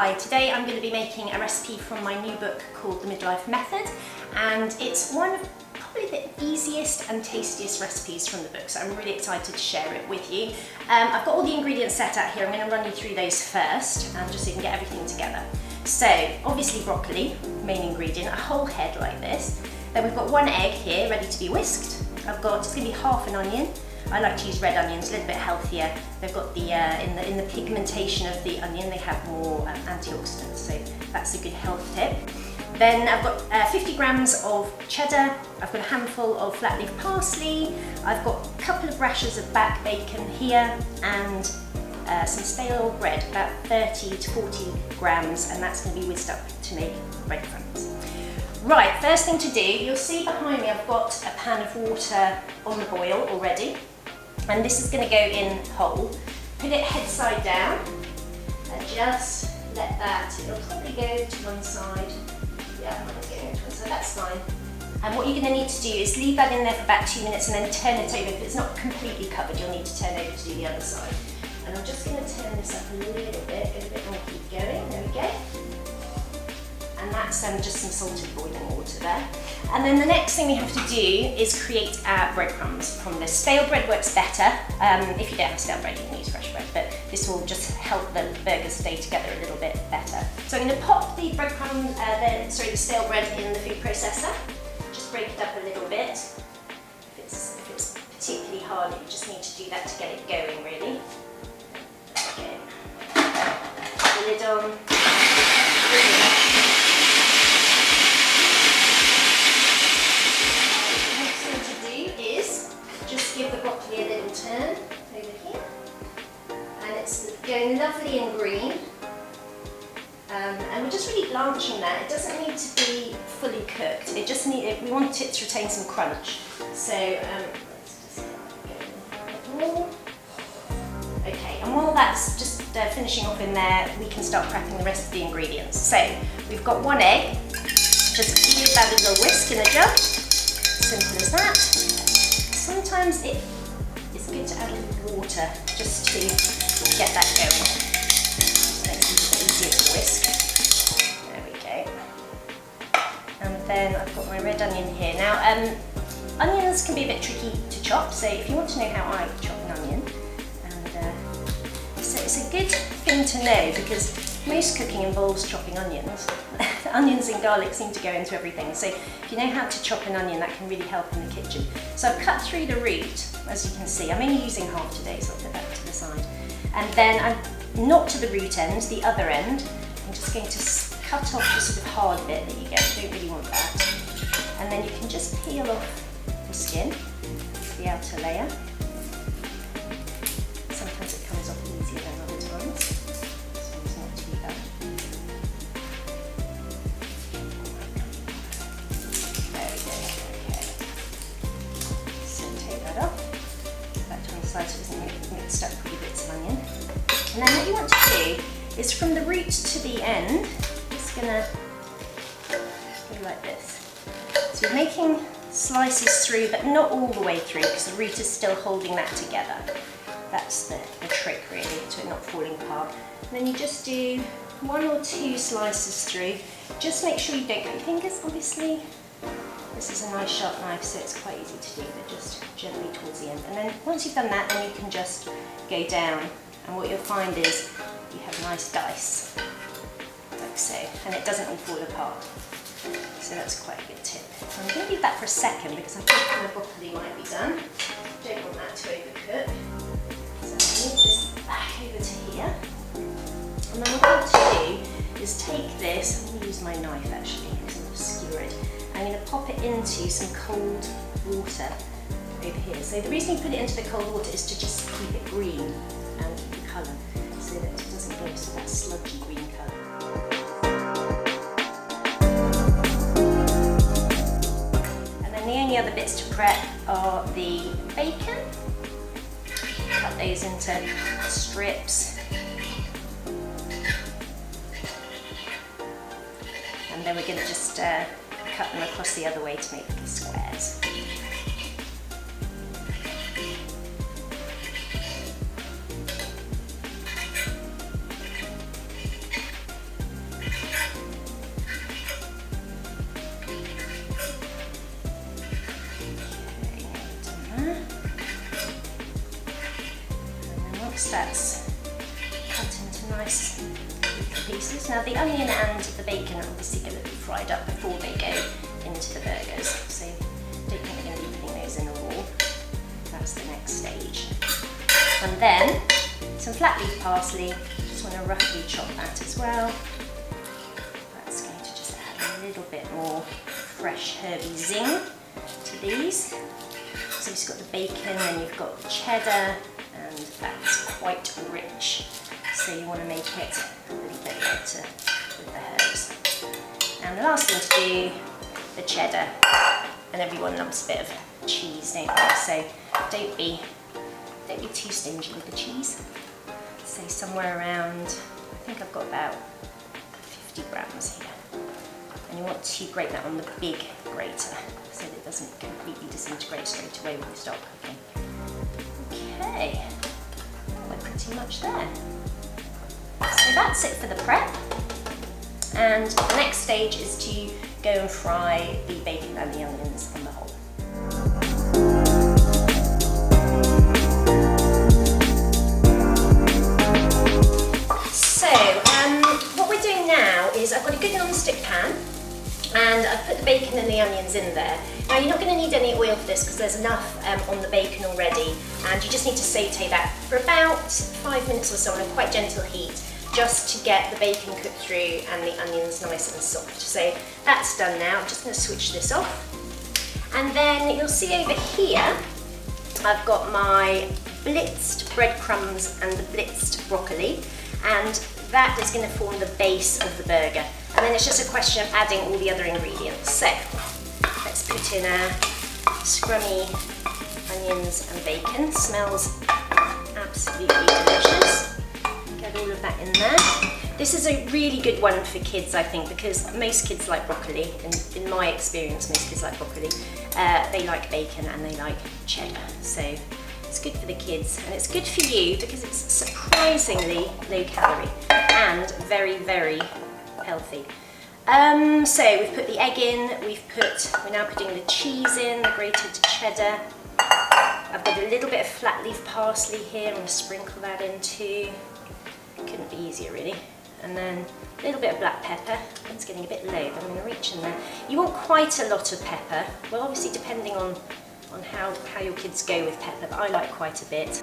Hi, today I'm going to be making a recipe from my new book called The Midlife Method, and it's one of probably the easiest and tastiest recipes from the book, so I'm really excited to share it with you. I've got all the ingredients set out here. I'm going to run you through those first, just so you can get everything together. So, obviously broccoli, main ingredient, a whole head like this. Then we've got one egg here ready to be whisked. It's going to be half an onion. I like to use red onions, a little bit healthier. They've got the, in the pigmentation of the onion, they have more antioxidants, so that's a good health tip. Then I've got 50 grams of cheddar, I've got a handful of flat leaf parsley, I've got a couple of rashers of back bacon here, and some stale bread, about 30 to 40 grams, and that's going to be whisked up to make breadcrumbs. Right, first thing to do, you'll see behind me I've got a pan of water on the boil already. And this is going to go in whole. Put it head side down and just let that, it'll probably go to one side. Yeah, I'm going to go to one side, that's fine. And what you're going to need to do is leave that in there for about 2 minutes and then turn it over. If it's not completely covered, you'll need to turn over to do the other side. And I'm just going to turn this up a little bit more, keep going, there we go. And that's just some salted boiling water there. And then the next thing we have to do is create our breadcrumbs from this. Stale bread works better. If you don't have stale bread, you can use fresh bread, but this will just help the burgers stay together a little bit better. So I'm going to pop the breadcrumb, the stale bread in the food processor. Just break it up a little bit. If it's particularly hard, you just need to do that to get it going, really. Okay. Put the lid on. Give the broccoli a little turn over here, and it's going lovely and green, and we're just really blanching that. It doesn't need to be fully cooked, we want it to retain some crunch. So let's just get a bit more. Okay, and while that's just finishing off in there, we can start prepping the rest of the ingredients. So we've got one egg, just give that a little whisk in a jug, simple as that. Sometimes it's good to add a little water just to get that going. So makes it a bit easier to whisk. There we go. And then I've got my red onion here. Now, onions can be a bit tricky to chop, so if you want to know how I chop an onion, so it's a good thing to know because most cooking involves chopping onions. Onions and garlic seem to go into everything, so if you know how to chop an onion, that can really help in the kitchen. So I've cut through the root, as you can see. I'm only using half today, so I'll put that to the side. And then I'm not to the root end, the other end. I'm just going to cut off the sort of hard bit that you get. You don't really want that. And then you can just peel off the skin, the outer layer. Sometimes it comes off easier than other times. This one's not too bad. There we go, okay. So take that off. Put that to one side so it doesn't mixed up with bits of onion. And then what you want to do is from the root to the end, just gonna go like this. So you're making slices through, but not all the way through because the root is still holding that together. That's the trick really, to it not falling apart. And then you just do 1 or 2 slices through. Just make sure you don't cut your fingers, obviously. This is a nice sharp knife, so it's quite easy to do, but just gently towards the end. And then once you've done that, then you can just go down. And what you'll find is you have nice dice, like so, and it doesn't all fall apart. So that's quite a good tip. I'm going to leave that for a second because I think the broccoli might be done. Don't want that to overcook. So I'll move this back over to here. And then what I'm going to do is take this, I'm going to use my knife actually, because I'll skewer it. I'm going to pop it into some cold water over here. So the reason you put it into the cold water is to just keep it green and keep the colour so that it doesn't go to that sludgy green colour. And then the only other bits to prep are the bacon. Cut those into strips. And then we're going to just cut them across the other way to make little squares. once that's cut into nice little pieces. Now the onion and the bacon are obviously going to be fried up before they go into the burgers, so don't think we're going to be putting those in raw. That's the next stage. And then some flat leaf parsley, just want to roughly chop that as well. That's going to just add a little bit more fresh herby zing to these. So you've got the bacon and you've got the cheddar, and that's quite rich. So you want to make it a little bit lighter with the herbs. And the last thing to do, the cheddar. And everyone loves a bit of cheese, don't they? So don't be too stingy with the cheese. So somewhere around, I think I've got about 50 grams here. And you want to grate that on the big grater so that it doesn't completely disintegrate straight away when you start cooking. Okay, we're pretty much there. So that's it for the prep. And the next stage is to go and fry the bacon and the onions on the hob. So what we're doing now is I've got a good non-stick pan, and I've put the bacon and the onions in there. Now you're not going to need any oil for this because there's enough on the bacon already, and you just need to saute that for about 5 minutes or so on a quite gentle heat, just to get the bacon cooked through and the onions nice and soft. So that's done now. I'm just going to switch this off. And then you'll see over here, I've got my blitzed breadcrumbs and the blitzed broccoli, and that is going to form the base of the burger. And then it's just a question of adding all the other ingredients. So let's put in our scrummy onions and bacon. Smells absolutely delicious. Get all of that in there. This is a really good one for kids, I think, because most kids like broccoli. In my experience, most kids like broccoli. They like bacon and they like cheddar. So it's good for the kids, and it's good for you because it's surprisingly low calorie and very, very healthy. So we've put the egg in, we're now putting the cheese in, the grated cheddar. I've got a little bit of flat leaf parsley here. I'm going to sprinkle that in too. Couldn't be easier really. And then a little bit of black pepper. It's getting a bit low, but I'm going to reach in there. You want quite a lot of pepper. Well, obviously depending on how your kids go with pepper, but I like quite a bit.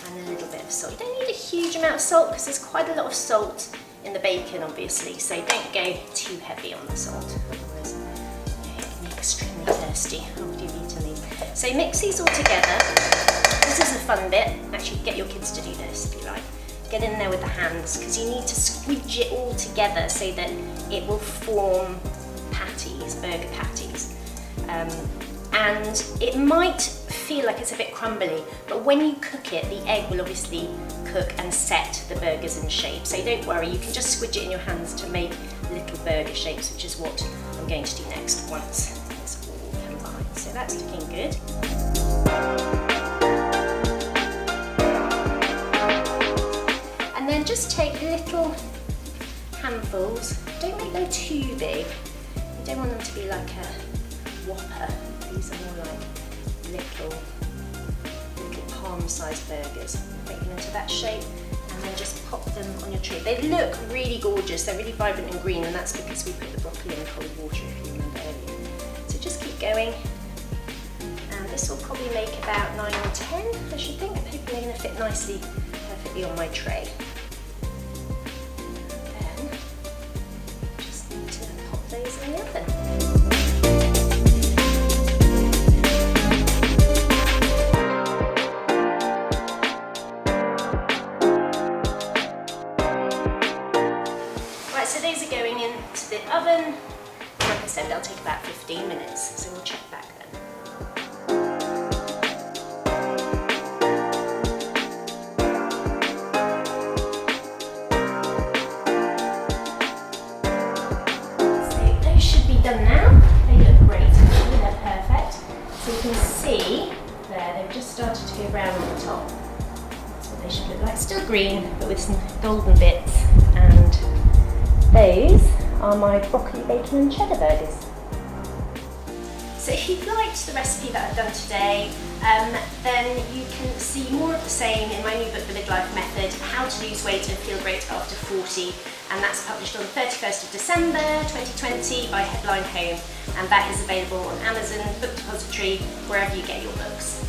And a little bit of salt. You don't need a huge amount of salt because there's quite a lot of salt in the bacon, obviously, so don't go too heavy on the salt, otherwise you get me extremely thirsty after you've eaten these. So mix these all together. This is a fun bit. Actually, get your kids to do this if you like. Get in there with the hands because you need to squidge it all together so that it will form patties, burger patties. And it might feel like it's a bit crumbly, but when you cook it, the egg will obviously cook and set the burgers in shape. So don't worry, you can just squidge it in your hands to make little burger shapes, which is what I'm going to do next once it's all combined. So that's looking good. And then just take little handfuls. Don't make them too big. You don't want them to be like a Whopper. These are more like little palm-sized burgers. Make them into that shape and then just pop them on your tray. They look really gorgeous. They're really vibrant and green, and that's because we put the broccoli in cold water, if you remember earlier. So just keep going. And this will probably make about 9 or 10, I should think. I'm hoping they're going to fit nicely, perfectly on my tray. And then just need to pop those in the oven. So these are going into the oven. Like I said, they'll take about 15 minutes, so we'll check back then. So those should be done now. They look great, actually, they're perfect. So you can see there, they've just started to go brown on the top. That's what they should look like. Still green, but with some golden bits. And those are my broccoli, bacon and cheddar burgers. So if you've liked the recipe that I've done today, then you can see more of the same in my new book, The Midlife Method, How to Lose Weight and Feel Great After 40. And that's published on the 31st of December 2020 by Headline Home. And that is available on Amazon, Book Depository, wherever you get your books.